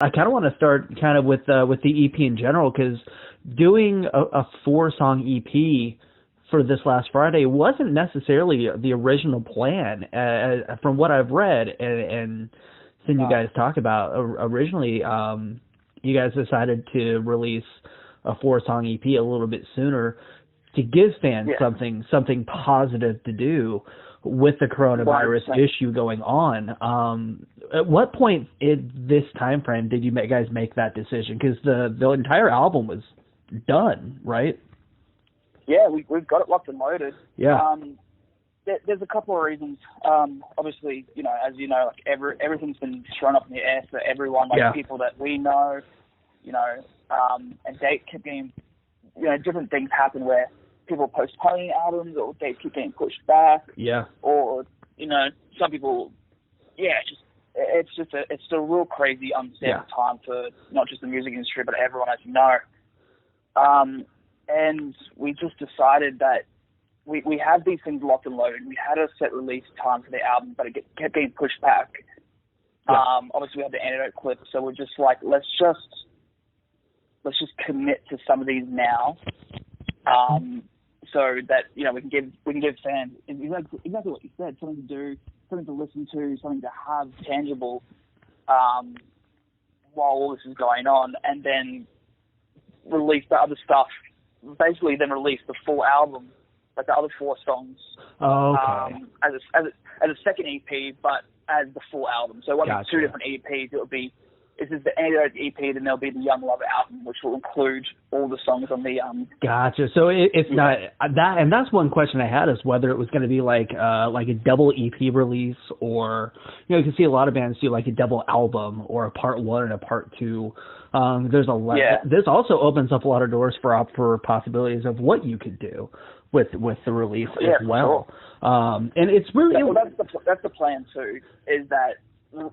I kind of want to start kind of with the EP in general, because doing a 4-song EP for this last Friday wasn't necessarily the original plan. From what I've read and seen you guys talk about, originally you guys decided to release a 4-song EP a little bit sooner to give fans something positive to do with the coronavirus 100%. issue going on. At what point in this time frame did you guys make that decision? Because the entire album was done, right? Yeah, we've got it locked and loaded. Yeah. There's a couple of reasons. Obviously, as you know, like everything's been thrown up in the air for everyone, like people that we know, and date kept getting, different things happen where people postponing albums or dates keep getting pushed back. Yeah. Or, some people, it's a real crazy, unstable time for not just the music industry, but everyone, as you know. And we just decided that we had these things locked and loaded. We had a set release time for the album, but it kept getting pushed back. Yeah. Obviously, we had the Antidote clip, so we're just like, let's just commit to some of these now, so that we can give fans exactly what you said, something to do, something to listen to, something to have tangible while all this is going on, and then release the other stuff. Basically, then release the full album, like the other 4 songs, as a second EP, but as the full album. So it won't be 2 different EPs. It'll be, this is the Antidote EP, then there'll be the Young Lover album, which will include all the songs on the Gotcha. So it's not that, and that's one question I had, is whether it was going to be like a double EP release, or you can see a lot of bands do like a double album or a part 1 and a part 2. There's a lot. This also opens up a lot of doors for possibilities of what you could do with the release as well. Sure. And it's really that's the plan too. Is that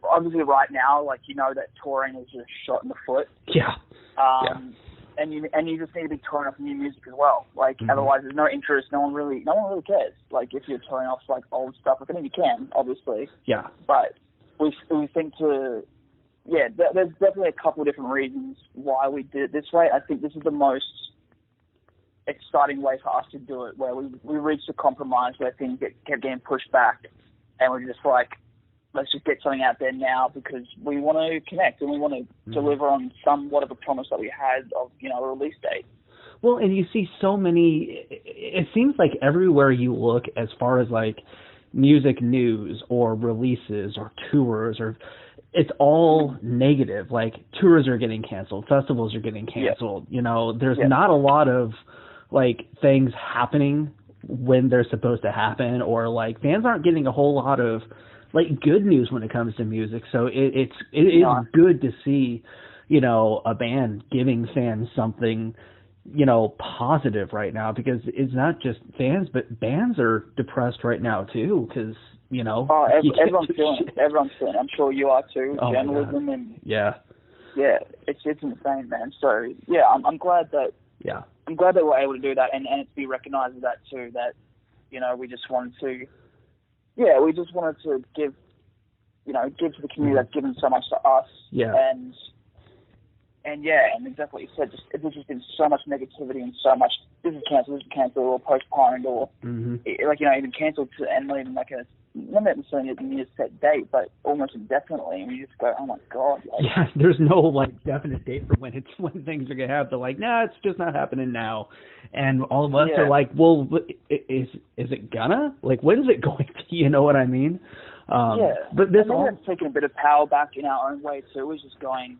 obviously right now, like that touring is just shot in the foot. Yeah. And you just need to be touring off new music as well. Like otherwise, there's no interest. No one really cares. Like if you're touring off like old stuff, I mean you can obviously. Yeah. But we think to. Yeah, there's definitely a couple of different reasons why we did it this way. I think this is the most exciting way for us to do it, where we reached a compromise where things kept getting pushed back, and we're just like, let's just get something out there now because we want to connect and we want to deliver on somewhat of a promise that we had of, a release date. Well, and you see so many, it seems like everywhere you look, as far as like music news or releases or tours, or it's all negative. Like tours are getting canceled, festivals are getting canceled. There's not a lot of like things happening when they're supposed to happen, or like fans aren't getting a whole lot of like good news when it comes to music. So it is good to see, a band giving fans something, positive right now, because it's not just fans, but bands are depressed right now too, because everyone's feeling it. Everyone's feeling it. I'm sure you are too. Journalism and it's insane, man. So I'm glad that we're able to do that, and to be recognised as that too. That we just wanted to give to the community that's given so much to us. And exactly what you said. There's just been so much negativity and so much. This is cancelled, or postponed, or even cancelled and not even like not necessarily a near set date, but almost indefinitely. And you just go, oh my god! There's no like definite date for when things are gonna happen. They're like, nah, it's just not happening now. And all of us are like, well, is it gonna? Like, when's it going to? You know what I mean? But this all taking a bit of power back in our own way too. Is just going,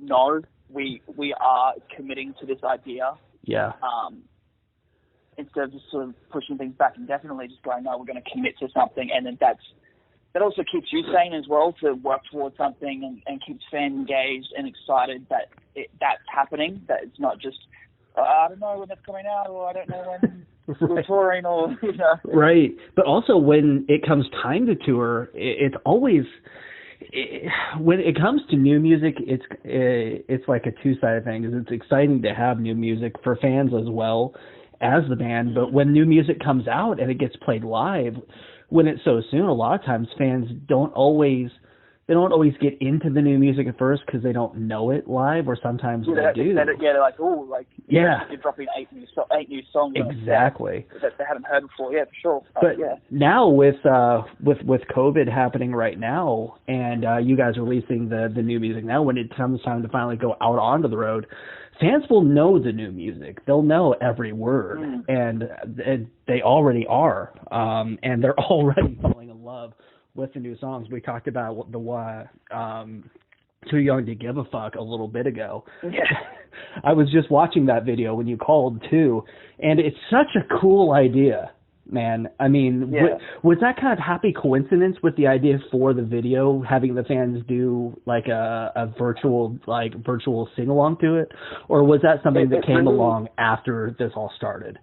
no, we are committing to this idea. Yeah. Instead of just sort of pushing things back indefinitely, just going, no, we're going to commit to something, and then that also keeps you sane as well, to work towards something, and keeps fans engaged and excited that that's happening. That it's not just I don't know when that's coming out, or I don't know when we're touring, or Right, but also when it comes time to tour, it's always. When it comes to new music, it's like a two-sided thing. It's exciting to have new music for fans as well as the band, but when new music comes out and it gets played live, when it's so soon, a lot of times fans don't always they don't always get into the new music at first because they don't know it live, or sometimes they do. They're like, oh, like you're dropping eight new songs exactly that they haven't heard before. Yeah, for sure. But now with COVID happening right now, and you guys releasing the new music now, when it comes time to finally go out onto the road, fans will know the new music. They'll know every word, and they already are, and they're already falling in love with the new songs. We talked about the Too Young to Give a Fuck a little bit ago. Yeah. I was just watching that video when you called too, and it's such a cool idea, man. I mean, was that kind of happy coincidence with the idea for the video, having the fans do like a virtual sing along to it, or was that something that came along after this all started?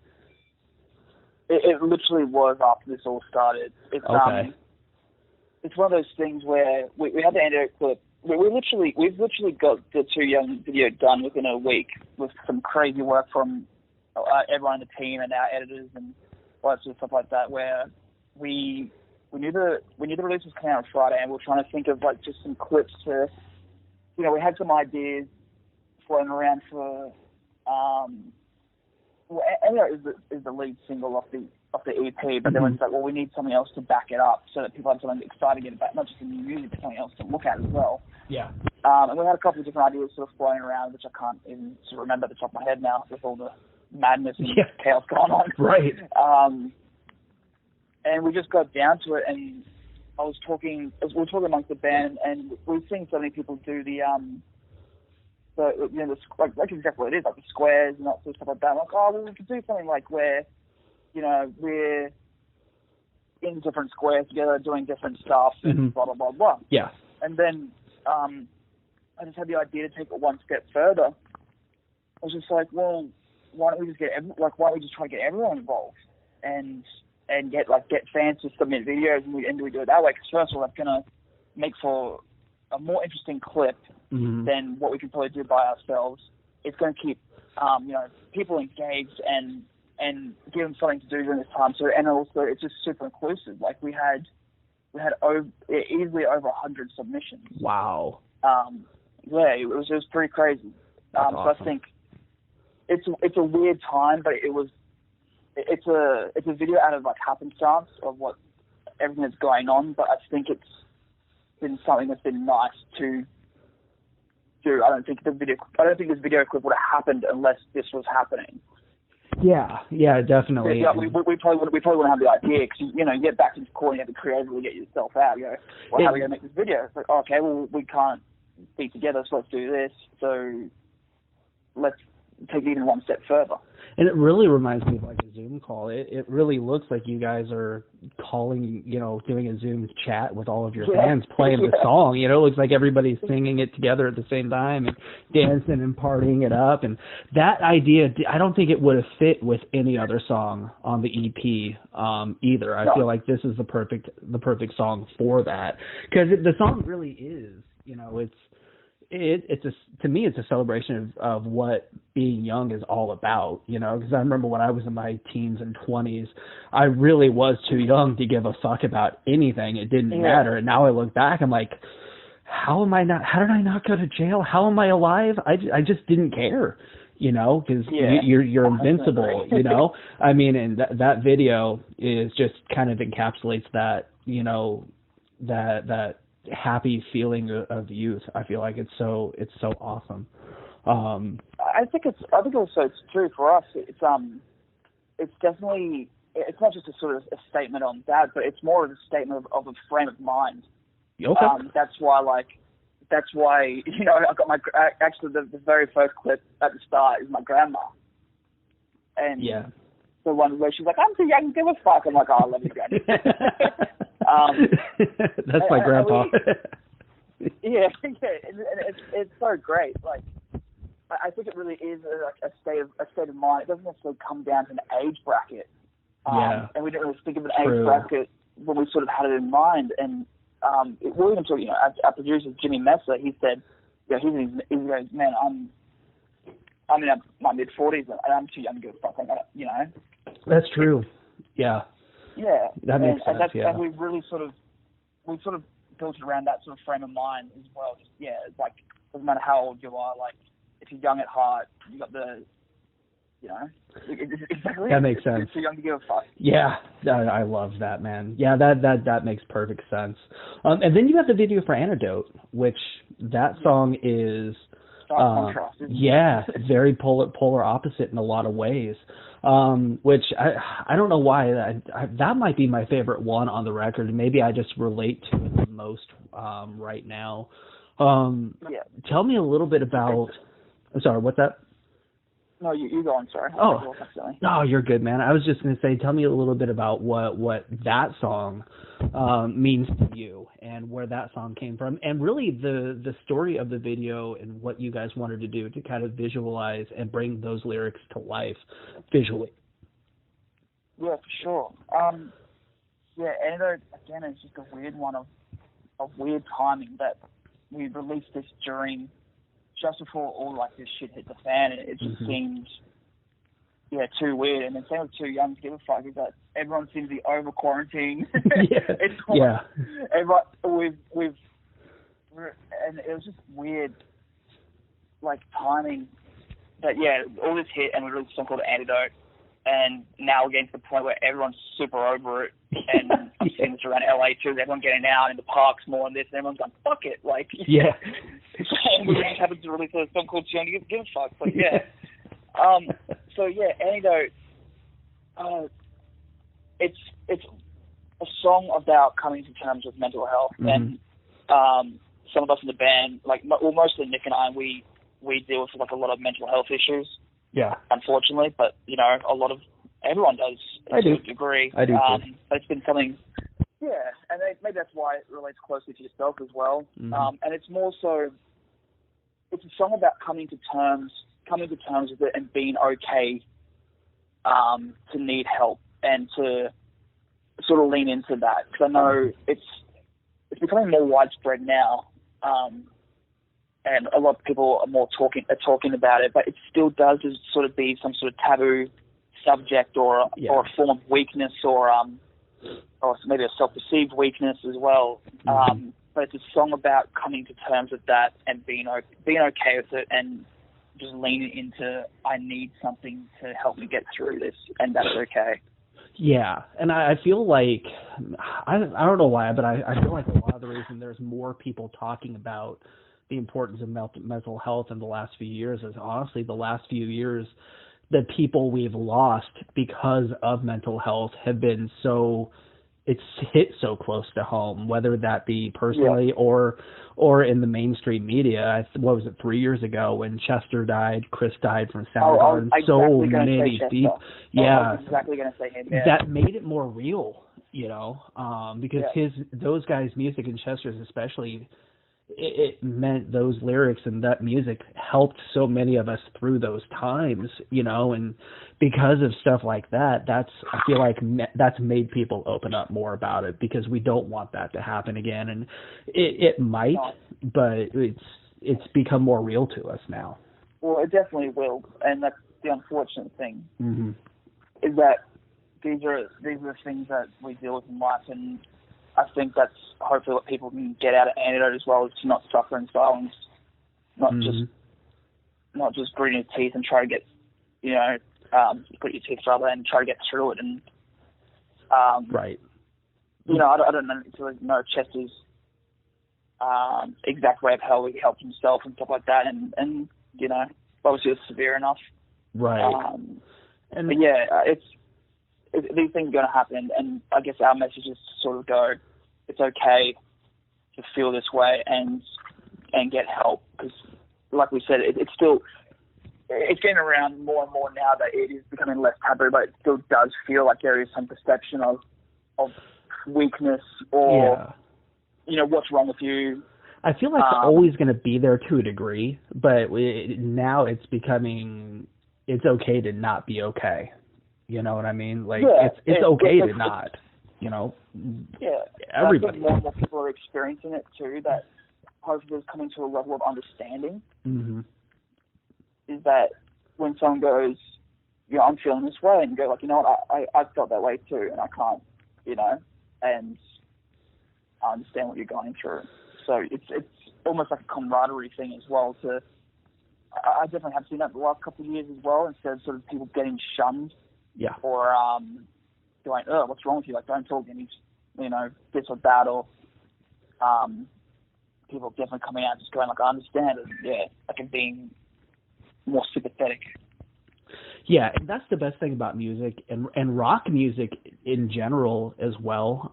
It literally was after this all started. It's it's one of those things where we had the Antidote clip. We've literally got the Too Young video done within a week with some crazy work from everyone on the team and our editors and all that sort of stuff like that. Where we knew the release was coming out on Friday, and we were trying to think of like just some clips to, we had some ideas floating around for. Antidote is the lead single off the EP, but then it's like, well, we need something else to back it up so that people have something exciting to get about, not just the new music, but something else to look at as well. Yeah. And we had a couple of different ideas sort of floating around, which I can't even sort of remember at the top of my head now with all the madness and chaos going on. Right. And we just got down to it, and we were talking amongst the band, and we've seen so many people do like exactly what it is, like the squares and that sort of stuff like that. I'm like, oh, well, we could do something like where, we're in different squares together doing different stuff and blah, blah, blah, blah. Yeah. And then I just had the idea to take it one step further. I was just like, well, why don't we just try to get everyone involved and get fans to submit videos and we do it that way? Because first of all, that's going to make for a more interesting clip than what we can probably do by ourselves. It's going to keep people engaged and give them something to do during this time. So, and also it's just super inclusive. Like we had easily over 100 submissions. Wow. It was pretty crazy. Awesome. So I think it's a weird time, but it's a video out of like happenstance of what everything that's going on. But I think it's been something that's been nice to do. I don't think this video clip would have happened unless this was happening. Yeah, definitely. Yeah, we probably wouldn't have the idea because you get back into core and you have to creatively get yourself out. You go, well, how are we going to make this video? It's like, okay, well, we can't be together, so let's do this. So let's take it even one step further. And it really reminds me of like a Zoom call. It really looks like you guys are calling, doing a Zoom chat with all of your fans playing the song. It looks like everybody's singing it together at the same time and dancing and partying it up. And that idea, I don't think it would have fit with any other song on the EP either. I feel like this is the perfect song for that, because the song really is, to me it's a celebration of what being young is all about, because I remember when I was in my teens and 20s, I really was too young to give a fuck about anything. It didn't matter. And now I look back, I'm like, how did I not go to jail? How am I alive? I just didn't care, because you're invincible, I mean, and that video is just kind of encapsulates that, that happy feeling of youth. I feel like it's so awesome. I think also it's true for us. It's definitely, it's not just a sort of a statement on that, but it's more of a statement of a frame of mind. Okay. That's why I got actually the very first clip at the start is my grandma, and the one where she's like, I'm too young to give a fuck. I'm like, oh, I love you, Granny. That's my grandpa. It's so great. Like, I think it really is a state of mind. It doesn't necessarily come down to an age bracket. And we didn't really think of an age bracket when we sort of had it in mind. And we even talked, our producer Jimmy Messer, he said, he goes, man, I'm in my mid-40s and I'm too young to give a fuck. That's true. Yeah. Yeah. That makes sense. And we really sort of built around that sort of frame of mind as well. Just, yeah, it's like, doesn't matter how old you are, like, if you're young at heart, you got the, you know, exactly. That makes sense. You're too young to give a fuck. Yeah, I love that, man. Yeah, that makes perfect sense. And then you have the video for Antidote, which that song is, contrast, yeah, very polar opposite in a lot of ways. Which I don't know why that might be my favorite one on the record. Maybe I just relate to it the most right now. Tell me a little bit about. I'm sorry, what's that? No, you go on. Sorry. No, you're good, man. I was just going to say, tell me a little bit about what that song means to you and where that song came from, and really the story of the video and what you guys wanted to do to kind of visualize and bring those lyrics to life visually. Yeah, for sure. Antidote, again, is just a weird one of weird timing that we released this during, just before all like this shit hit the fan, and it just seemed too weird. And then same with Too Young to Give a Fuck is that everyone seems to be over quarantine. Everyone, and it was just weird, like timing that all this hit and we released a song called Antidote, and now we're getting to the point where everyone's super over it, and I'm seeing this around LA too. Everyone getting out in the parks more and this, and everyone's going, fuck it, like and we just happened to release a song called Too Young to Give a Fuck, but Antidote. It's a song about coming to terms with mental health, and some of us in the band, like mostly Nick and I, we deal with like a lot of mental health issues. Yeah. Unfortunately, but you know, everyone does to a degree. I do. But it's been something. Yeah, and maybe that's why it relates closely to yourself as well. And it's more so. It's a song about coming to terms with it and being okay to need help and to sort of lean into that, because I know it's becoming more widespread now, and a lot of people are talking about it, but it still does sort of be some sort of taboo subject or a form of weakness or maybe a self-perceived weakness as well. But it's a song about coming to terms with that and being okay with it and just leaning into, I need something to help me get through this, and that's okay. Yeah, and I feel like, I don't know why, but I feel like a lot of the reason there's more people talking about the importance of mental health in the last few years is honestly the last few years the people we've lost because of mental health have been it's hit so close to home, whether that be personally or in the mainstream media. What was it, 3 years ago when Chester died, Chris died from Soundgarden, so many people. I was exactly going to say him. Yeah. That made it more real, you know, because those guys' music, and Chester's especially, it meant those lyrics and that music helped so many of us through those times, you know, and because of stuff like that, I feel like that's made people open up more about it, because we don't want that to happen again, and it might, but it's become more real to us now. Well, it definitely will, and that's the unfortunate thing, is that these are the things that we deal with in life, and I think that's hopefully what people can get out of Antidote as well, is to not suffer in silence, not just gritting your teeth and try to get, you know, grit your teeth rather, and try to get through it. And right, you know, I don't know Chester's exact way of how he helped himself and stuff like that, and you know, obviously it's severe enough. Right. But yeah, these things are going to happen, and I guess our message is to sort of go, it's okay to feel this way and get help, because, like we said, it's getting around more and more now that it is becoming less taboo, but it still does feel like there is some perception of weakness or, you know, what's wrong with you. I feel like it's always going to be there to a degree, but now it's becoming, it's okay to not be okay. You know what I mean? Like, it's okay to not, you know. Yeah. Everybody. I think more and more people are experiencing it too, that hopefully is coming to a level of understanding. Is that when someone goes, you know, I'm feeling this way, and you go like, you know what, I felt that way too, and I can't, you know, and I understand what you're going through. So it's almost like a camaraderie thing as well. I definitely have seen that the last couple of years as well. Instead of sort of people getting shunned, or going, oh, what's wrong with you? Like, don't talk to me, this or that, or people definitely coming out just going like, I understand it, like, and being more sympathetic. Yeah, and that's the best thing about music, and rock music in general as well.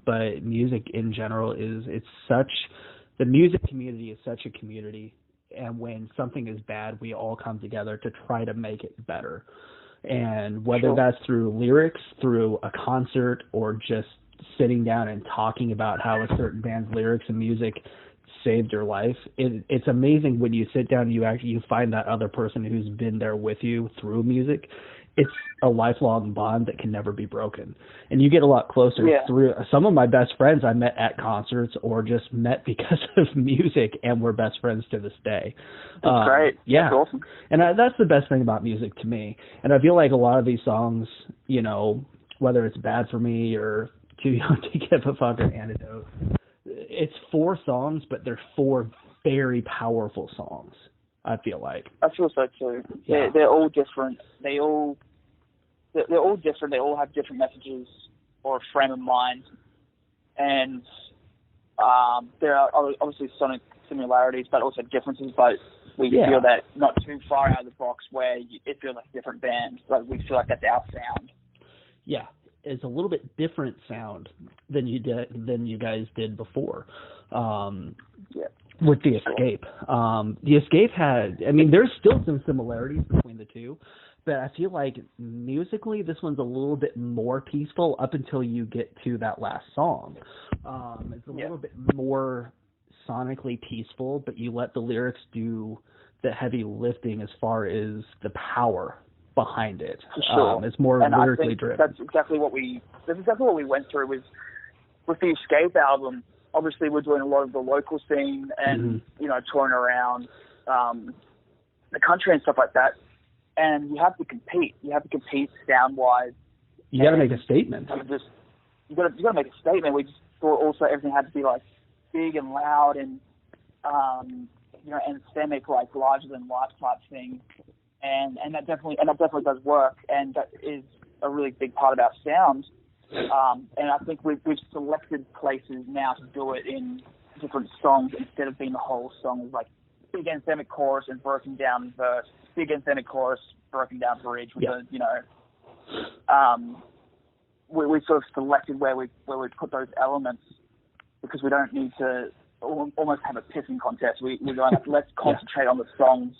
But music in general the music community is such a community, and when something is bad, we all come together to try to make it better. And whether that's through lyrics, through a concert, or just sitting down and talking about how a certain band's lyrics and music saved your life, it's amazing when you sit down and you find that other person who's been there with you through music. It's a lifelong bond that can never be broken, and you get a lot closer through. Some of my best friends I met at concerts or just met because of music, and we're best friends to this day. That's great. Yeah, that's awesome. And that's the best thing about music to me. And I feel like a lot of these songs, whether it's Bad for Me or Too Young to Give a Fuck or Antidote, it's 4 songs, but they're 4 very powerful songs, I feel like. I feel so too. Yeah. They're all different. They're all different. They all have different messages or a frame of mind. And there are obviously sonic similarities, but also differences. But we feel that not too far out of the box where it feels like a different band. Like, we feel like that's our sound. Yeah. It's a little bit different sound than you guys did before. With The Escape. The Escape there's still some similarities between the two, but I feel like musically this one's a little bit more peaceful up until you get to that last song. It's a little bit more sonically peaceful, but you let the lyrics do the heavy lifting as far as the power behind it. Sure. It's more lyrically driven. That's exactly what we went through with the Escape album. Obviously, we're doing a lot of the local scene and touring around the country and stuff like that. And you have to compete. You have to compete sound wise. You got to make a statement. You got to make a statement. We just thought also everything had to be like big and loud and anthemic, like larger than life type thing. And that definitely does work, and that is a really big part of our sound. And I think we've selected places now to do it in different songs instead of being the whole song is like big anthemic chorus and broken down verse, big anthemic chorus, broken down bridge with we sort of selected where we put those elements because we don't need to almost have a pissing contest. We're going like, let's concentrate on the songs.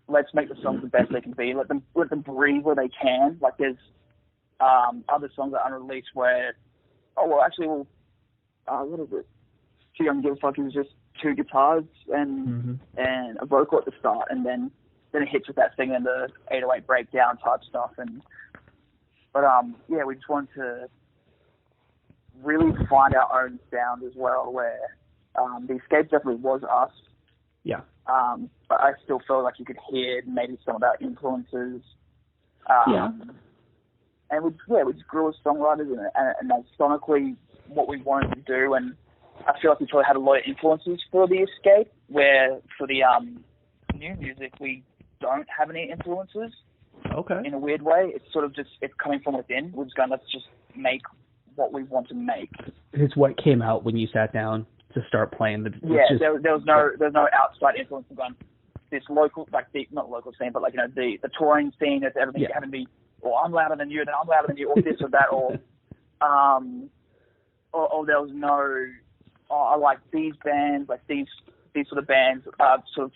Let's make the songs the best they can be. Let them breathe where they can. Like there's other songs that are unreleased where, what is it? Too Young to Give a Fuck is just 2 guitars and a vocal at the start, and then it hits with that thing and the 808 breakdown type stuff. We just wanted to really find our own sound as well, where The Escape definitely was us. Yeah. But I still feel like you could hear maybe some of our influences. And we just grew as songwriters, and that's sonically what we wanted to do. And I feel like we probably had a lot of influences for The Escape, where for the new music we don't have any influences. Okay. In a weird way, it's sort of just it's coming from within. We're just going, let's just make what we want to make. It's what came out when you sat down to start playing the. There was no outside influence of going this local, like not local scene, but like the touring scene. It's everything having to be, I'm louder than you, then I'm louder than you, or this or that, or there was no. I like these bands, like these sort of bands, sort of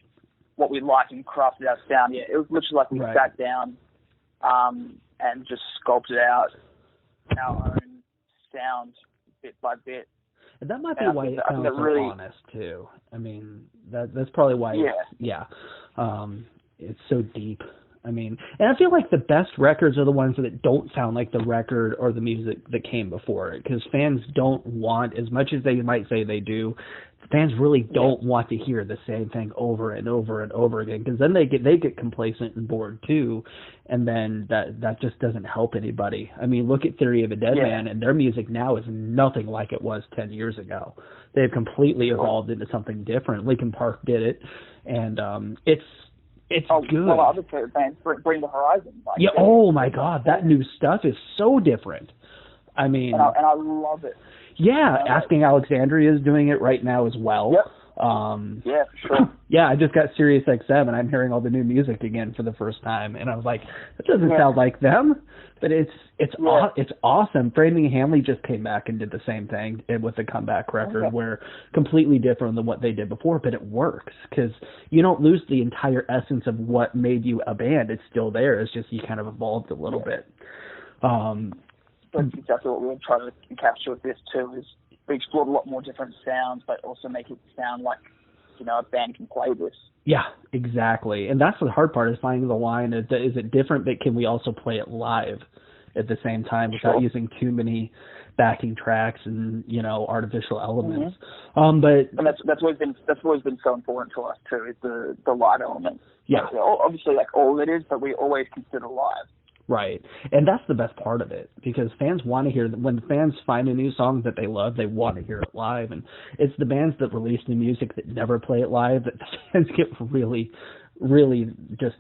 what we liked and crafted our sound. Yeah, it was literally like we sat down and just sculpted out our own sound bit by bit. And that might be why it sounds so really honest too. I mean, that's probably why. It's so deep. I mean, and I feel like the best records are the ones that don't sound like the record or the music that came before it, because fans don't want, as much as they might say they do, fans really don't want to hear the same thing over and over and over again, because then they get complacent and bored too, and then that just doesn't help anybody. I mean, look at Theory of a Dead Man, and their music now is nothing like it was 10 years ago. They've completely evolved into something different. Linkin Park did it, and it's good. Well, other bands bring the horizon. Like, oh my God, that new stuff is so different. I mean, and I love it. Yeah, Asking Alexandria is doing it right now as well. Yep. Yeah, for sure. Yeah, I just got Sirius XM, and I'm hearing all the new music again for the first time, and I was like, that doesn't sound like them, but it's awesome. Framing Hanley just came back and did the same thing with the comeback record, where completely different than what they did before, but it works, because you don't lose the entire essence of what made you a band. It's still there. It's just you kind of evolved a little bit. That's exactly what we were trying to capture with this too, is we explored a lot more different sounds, but also make it sound like, a band can play this. Yeah, exactly. And that's the hard part, is finding the line. Is it different, but can we also play it live at the same time without using too many backing tracks and, artificial elements? And that's always been so important to us too, is the live element. Yeah. Like, obviously, like all of it is, but we always consider live. Right. And that's the best part of it, because fans want to hear that. When fans find a new song that they love, they want to hear it live. And it's the bands that release new music that never play it live that the fans get really, really just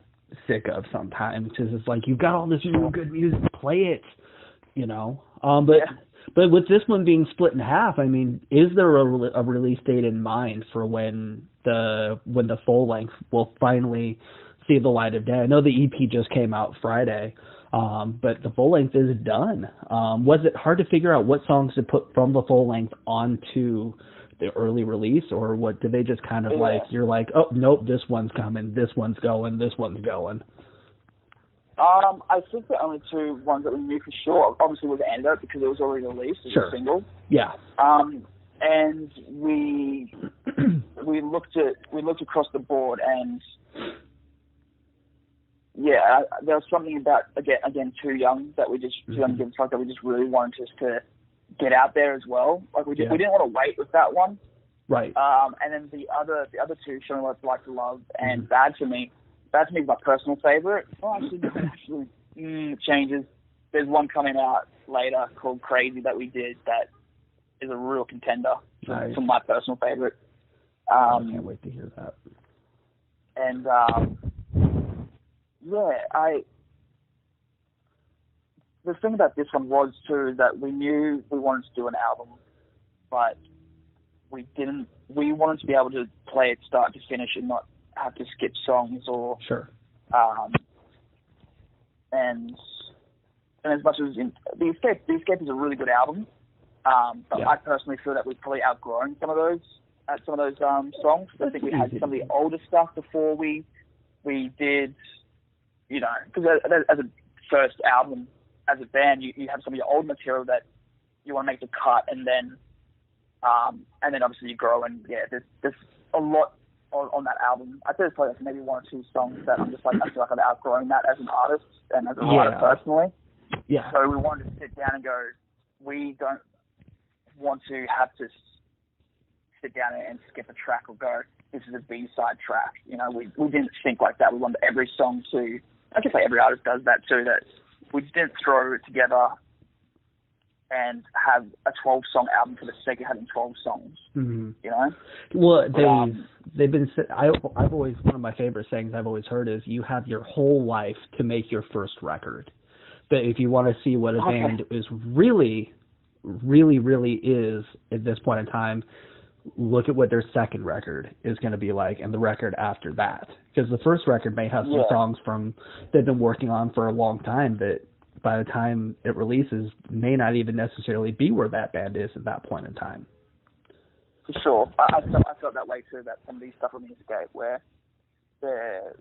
sick of sometimes, because it's like, you've got all this new good music, play it, But with this one being split in half, I mean, is there a release date in mind for when the full length will finally see the light of day? I know the EP just came out Friday, but the full length is done. Was it hard to figure out what songs to put from the full length onto the early release, or what did they just kind of you're like, oh nope, this one's coming, this one's going, this one's going? I think the only two ones that we knew for sure, obviously, was Antidote, because it was already released as a single. Yeah. And we looked across the board, and there was something about again Too Young that we just Too Young to Give a Fuck that we just really wanted us to get out there as well. Like we didn't want to wait with that one. Right. And then the other two, Showing What It's Like to Love and Bad to Me. Bad to Me is my personal favorite. Actually changes. There's one coming out later called Crazy that we did that is a real contender for my personal favorite. I can't wait to hear that. And the thing about this one was too that we knew we wanted to do an album, but we didn't. We wanted to be able to play it start to finish and not have to skip songs or. Sure. And as much as the Escape is a really good album, but I personally feel that we've probably outgrown some of those songs. I think we had some of the older stuff before we did, because as a first album, as a band, you have some of your old material that you want to make the cut, and then obviously you grow, and there's a lot on that album. I think there's probably maybe one or two songs that I'm just like, I feel like I've outgrown that as an artist and as a writer personally. Yeah. So we wanted to sit down and go, we don't want to have to sit down and skip a track or go, this is a B-side track. We didn't think like that. We wanted every song to, I guess like every artist does that too, that we just didn't throw it together and have a 12-song album for the sake of having 12 songs. Well, they've been. I've always, one of my favorite sayings I've always heard is, you have your whole life to make your first record. But if you want to see what a band is really, really, really is at this point in time, look at what their second record is going to be like, and the record after that. Because the first record may have some songs they've been working on for a long time that by the time it releases may not even necessarily be where that band is at that point in time. For sure. I felt that way too, about some of these stuff on the Escape, where there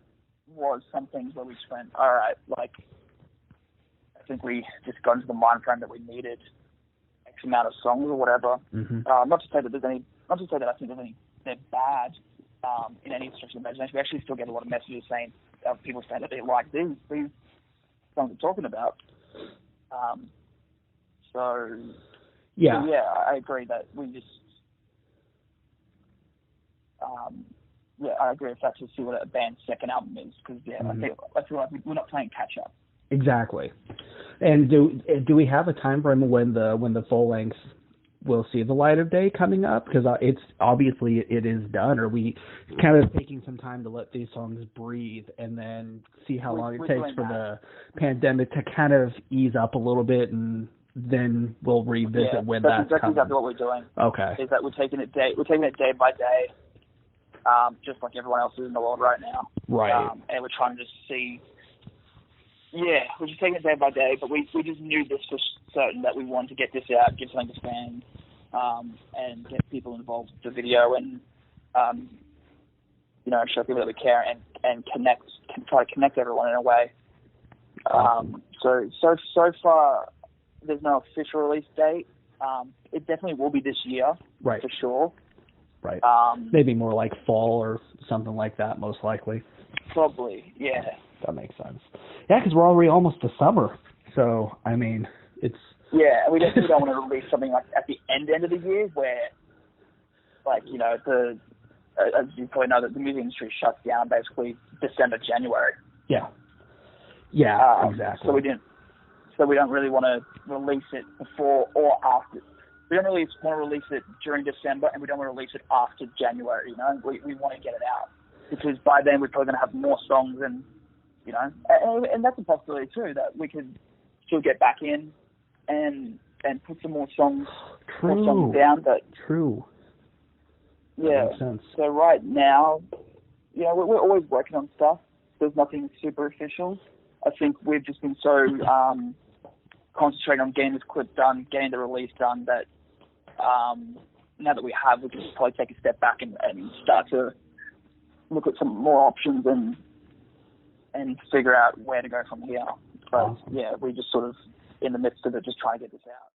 was some things where we just went, all right, like, I think we just got into the mind frame that we needed X amount of songs or whatever. Not to say that I think they're bad. in any stretch of the imagination. We actually still get a lot of messages saying, people saying that they like these songs we're talking about. So yeah, I agree that we just, I agree with that, to see what a band's second album is, because I feel like we're not playing catch up. Exactly. And do we have a time frame when the full length will see the light of day coming up? Because it's obviously it is done. Or we kind of taking some time to let these songs breathe and then see how long it takes for the pandemic to kind of ease up a little bit, and then we'll revisit when that's exactly what we're doing. Okay. Is that we're taking it day by day, just like everyone else is in the world right now. Right. And we're trying to just see. Yeah, we're just taking it day by day, but we just knew this for certain, that we wanted to get this out, give something to fans, and get people involved with the video, and show people that we care, and try to connect everyone in a way. So far, there's no official release date. It definitely will be this year, right, for sure. Right. Maybe more like fall or something like that, most likely. Probably, yeah. That makes sense. Yeah, because we're already almost to summer. So, I mean, it's... Yeah, and we definitely don't want to release something like at the end of the year where, like, as you probably know, that the music industry shuts down basically December, January. Yeah. Yeah, exactly. So we don't really want to release it before or after. We don't really want to release it during December, and we don't want to release it after January, We want to get it out, because by then we're probably going to have more songs, and that's a possibility too, that we could still get back in and put some more songs, down. But true. Yeah. Makes sense. So right now, we're always working on stuff. There's nothing super official. I think we've just been so concentrated on getting this clip done, getting the release done, that now that we have, we can probably take a step back and start to look at some more options and figure out where to go from here. But awesome. Yeah, we're just sort of in the midst of it, just trying to get this out.